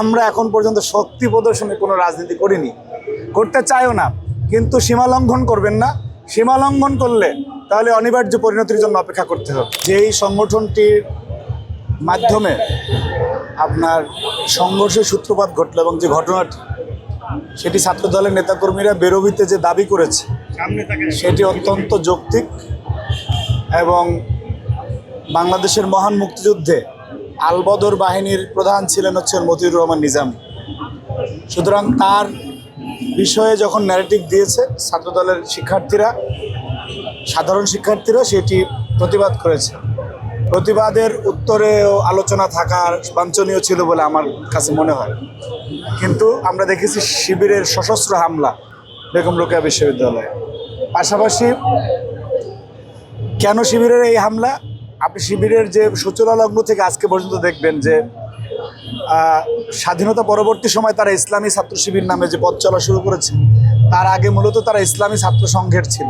আমরা এখন পর্যন্ত শক্তি প্রদর্শনে কোনো রাজনীতি করিনি, করতে চাইও না, কিন্তু সীমা লঙ্ঘন করবেন না। সীমা লঙ্ঘন করলে তাহলে অনিবার্য পরিণতির জন্য অপেক্ষা করতে হবে। যেই সংগঠনটির মাধ্যমে আপনার সংঘর্ষের সূত্রপাত ঘটল এবং যে ঘটনাটি সেটি ছাত্রদলের নেতাকর্মীরা বেরোবিতে যে দাবি করেছে সেটি অত্যন্ত যৌক্তিক এবং বাংলাদেশের মহান মুক্তিযুদ্ধে আলবদর বাহিনীর প্রধান ছিলেন মতিউর রহমান নিজামী। সুতরাং তার বিষয়ে যখন ন্যারেটিভ দিয়েছে ছাত্রদলের শিক্ষার্থীরা, সাধারণ শিক্ষার্থীরা সেটি প্রতিবাদ করেছে। প্রতিবাদের উত্তরেও আলোচনা থাকার বাঞ্ছনীয় ছিল বলে আমার কাছে মনে হয়, কিন্তু আমরা দেখেছি শিবিরের সশস্ত্র হামলা বেগম রোকেয়া বিশ্ববিদ্যালয়ে। পাশাপাশি কেন শিবিরের এই হামলা? আপনি শিবিরের যে সূচনা লগ্ন থেকে আজকে পর্যন্ত দেখবেন যে স্বাধীনতা পরবর্তী সময় তারা ইসলামী ছাত্র শিবির নামে যে পথ চলা শুরু করেছে, তার আগে মূলত তারা ইসলামী ছাত্র সংঘের ছিল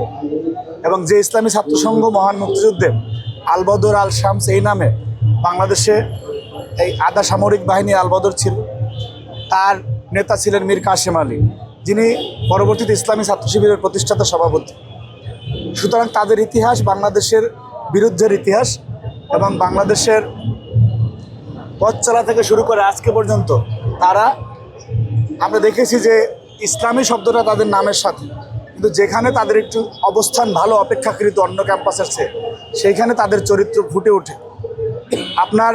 এবং যে ইসলামী ছাত্র সংঘ মহান মুক্তিযুদ্ধে আলবদর আল শামস এই নামে বাংলাদেশে এই আধা সামরিক বাহিনী আলবদর ছিল, তার নেতা ছিলেন মীর কাশেম আলী, যিনি পরবর্তীতে ইসলামী ছাত্র শিবিরের প্রতিষ্ঠাতা সভাপতি। সুতরাং তাদের ইতিহাস বাংলাদেশের বিরুদ্ধের ইতিহাস এবং বাংলাদেশের পথ চলা থেকে শুরু করে আজকে পর্যন্ত তারা, আমরা দেখেছি যে ইসলামী শব্দটা তাদের নামের সাথে, কিন্তু যেখানে তাদের একটু অবস্থান ভালো অপেক্ষাকৃত অন্য ক্যাম্পাসের চেয়ে, সেইখানে তাদের চরিত্র ফুটে ওঠে। আপনার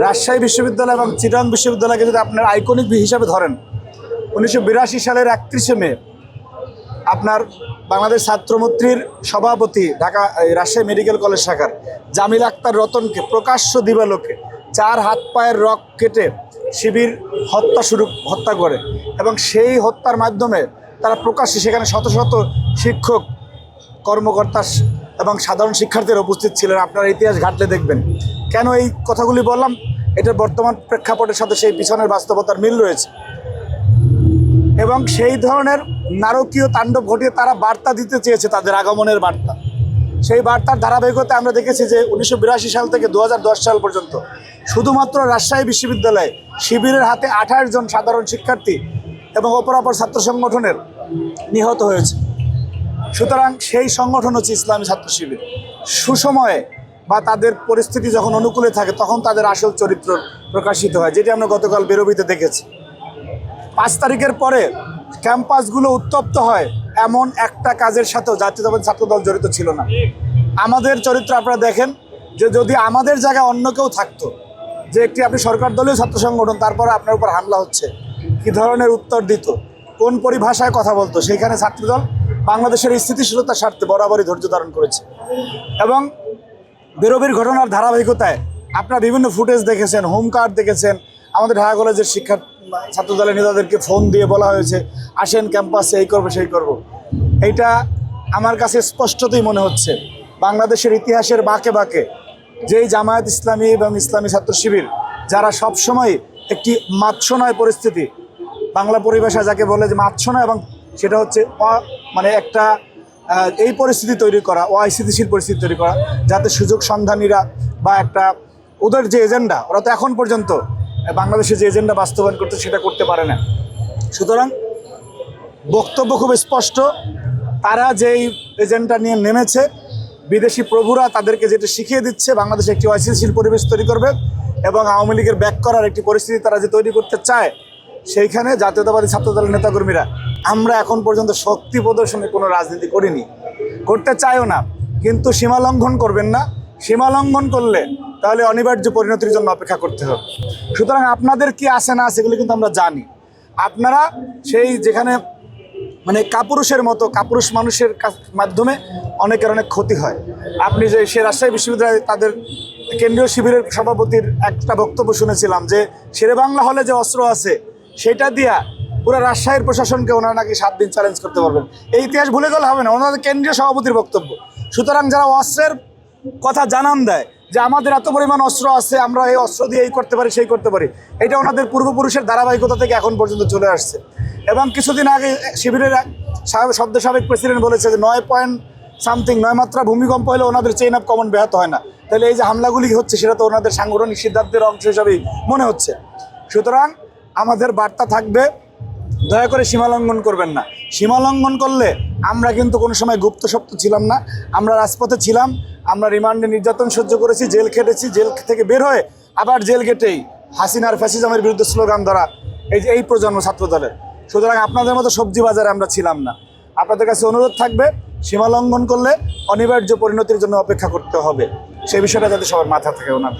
রাজশাহী বিশ্ববিদ্যালয় এবং চিটাগাং বিশ্ববিদ্যালয়কে যদি আপনার আইকনিক হিসাবে ধরেন, 1982 সালের 31শে মে আপনার বাংলাদেশ ছাত্রমৈত্রীর সভাপতি ঢাকা রাজশাহী মেডিকেল কলেজ শাখার জামিল আক্তার রতনকে প্রকাশ্য দিবালোকে 4 হাত পায়ের রক কেটে শিবির হত্যা করে এবং সেই হত্যার মাধ্যমে তারা প্রকাশ্যে সেখানে শত শত শিক্ষক, কর্মকর্তা এবং সাধারণ শিক্ষার্থীরা উপস্থিত ছিলেন। আপনারা ইতিহাস ঘাটলে দেখবেন। কেন এই কথাগুলি বললাম? এটার বর্তমান প্রেক্ষাপটের সাথে সেই পিছনের বাস্তবতার মিল রয়েছে এবং সেই ধরনের নারকীয় তাণ্ডব ঘটিয়ে তারা বার্তা দিতে চেয়েছে, তাদের আগমনের বার্তা। সেই বার্তার ধারাবাহিকতায় আমরা দেখেছি যে 1982 সাল থেকে 2010 সাল পর্যন্ত শুধুমাত্র রাজশাহী বিশ্ববিদ্যালয়ে শিবিরের হাতে 28 জন সাধারণ শিক্ষার্থী এবং অপরাপর ছাত্র সংগঠনের নিহত হয়েছে। সুতরাং সেই সংগঠন হচ্ছে ইসলামী ছাত্র শিবির। সুসময়ে বা তাদের পরিস্থিতি যখন অনুকূলে থাকে তখন তাদের আসল চরিত্র প্রকাশিত হয়, যেটি আমরা গতকাল বেরোবিতে দেখেছি। 5 তারিখের পরে ক্যাম্পাসগুলো উত্তপ্ত হয়, এমন একটা কাজের সাথেও জাতীয়তাবাদী ছাত্রদল জড়িত ছিল না। আমাদের চরিত্র আপনারা দেখেন যে যদি আমাদের জায়গায় অন্য কেউ থাকতো, যে একটি আপনি সরকার দলীয় ছাত্র সংগঠন, তারপরে আপনার উপর হামলা হচ্ছে, কী ধরনের উত্তর দিত, কোন পরিভাষায় কথা বলতো, সেইখানে ছাত্রদল বাংলাদেশের স্থিতিশীলতার স্বার্থে বরাবরই ধৈর্য ধারণ করেছে। এবং বেরোবির ঘটনার ধারাবাহিকতায় আপনারা বিভিন্ন ফুটেজ দেখেছেন, হোম কার্ড দেখেছেন। আমাদের ঢাকা কলেজের ছাত্রদলের নেতাদেরকে ফোন দিয়ে বলা হয়েছে আসেন ক্যাম্পাসে, এই করবো সেই করবো। এইটা আমার কাছে স্পষ্টতই মনে হচ্ছে বাংলাদেশের ইতিহাসের বাঁকে বাঁকে যেই জামায়াত ইসলামী এবং ইসলামী ছাত্র শিবির, যারা সবসময় একটি মাৎসনয় পরিস্থিতি, বাংলা পরিভাষা যাকে বলে যে মাৎসনয়, এবং সেটা হচ্ছে মানে একটা এই পরিস্থিতি তৈরি করা, অস্থিতিশীল পরিস্থিতি তৈরি করা, যাতে সুযোগ সন্ধানীরা বা একটা ওদের যে এজেন্ডা, ওরা তো এখন পর্যন্ত বাংলাদেশে যে এজেন্ডা বাস্তবায়ন করতে সেটা করতে পারে না। সুতরাং বক্তব্য খুব স্পষ্ট, তারা যেই এজেন্ডা নিয়ে নেমেছে, বিদেশি প্রভুরা তাদেরকে যেটা শিখিয়ে দিচ্ছে, বাংলাদেশে একটি অস্থিতিশীল পরিবেশ তৈরি করবে এবং আওয়ামী লীগের ব্যাক করার একটি পরিস্থিতি তারা যে তৈরি করতে চায়, সেইখানে জাতীয়তাবাদী ছাত্রদলের নেতাকর্মীরা আমরা এখন পর্যন্ত শক্তি প্রদর্শনে কোনো রাজনীতি করিনি, করতে চাইও না, কিন্তু সীমা লঙ্ঘন করবেন না। সীমা লঙ্ঘন করলে তাহলে অনিবার্য পরিণতির জন্য অপেক্ষা করতে হবে। সুতরাং আপনাদের কি আছে না সেগুলো কিন্তু আমরা জানি। আপনারা সেই যেখানে মানে কাপুরুষের মতো কাপুরুষ মানুষের মাধ্যমে অনেকের অনেক ক্ষতি হয়। আপনি যে সে রাজশাহী বিশ্ববিদ্যালয়ে তাদের কেন্দ্রীয় শিবিরের সভাপতির একটা বক্তব্য শুনেছিলাম যে শেরেবাংলা হলে যে অস্ত্র আছে সেটা দিয়া পুরো রাজশাহীর প্রশাসনকে ওনারা নাকি 7 দিন চ্যালেঞ্জ করতে পারবেন। এই ইতিহাস ভুলে গেলে হবে না, ওনাদের কেন্দ্রীয় সভাপতির বক্তব্য। সুতরাং যারা অস্ত্রের কথা জানান দেয় যে আমাদের এত পরিমাণ অস্ত্র আছে, আমরা এই অস্ত্র দিয়ে এই করতে পারি সেই করতে পারি, এটা ওনাদের পূর্বপুরুষের ধারাবাহিকতা থেকে এখন পর্যন্ত চলে আসছে। এবং কিছুদিন আগে শিবিরের সাবেক প্রেসিডেন্ট বলেছে যে 9 মাত্রা ভূমিকম্প হলে ওনাদের চেইন অফ কমান্ড ব্যাহত হয় না। তাহলে এই যে হামলাগুলি হচ্ছে সেটা তো ওনাদের সাংগঠনিক সিদ্ধান্তের অংশ হিসাবেই মনে হচ্ছে। সুতরাং আমাদের বার্তা থাকবে, দয়া করে সীমা লঙ্ঘন করবেন না। সীমা লঙ্ঘন করলে আমরা কিন্তু কোনো সময় গুপ্ত সপ্ত ছিলাম না, আমরা রাজপথে ছিলাম, আমরা রিমান্ডে নির্যাতন সহ্য করেছি, জেল খেটেছি, জেল থেকে বের হয়ে আবার জেল কেটেই হাসিনার ফ্যাসিজমের বিরুদ্ধে স্লোগান ধরা এই প্রজন্ম ছাত্র দলের। সুতরাং আপনাদের মতো সবজি বাজারে আমরা ছিলাম না। আপনাদের কাছে অনুরোধ থাকবে, সীমা লঙ্ঘন করলে অনিবার্য পরিণতির জন্য অপেক্ষা করতে হবে, সেই বিষয়টা যাতে সবার মাথা থাকে ওনার।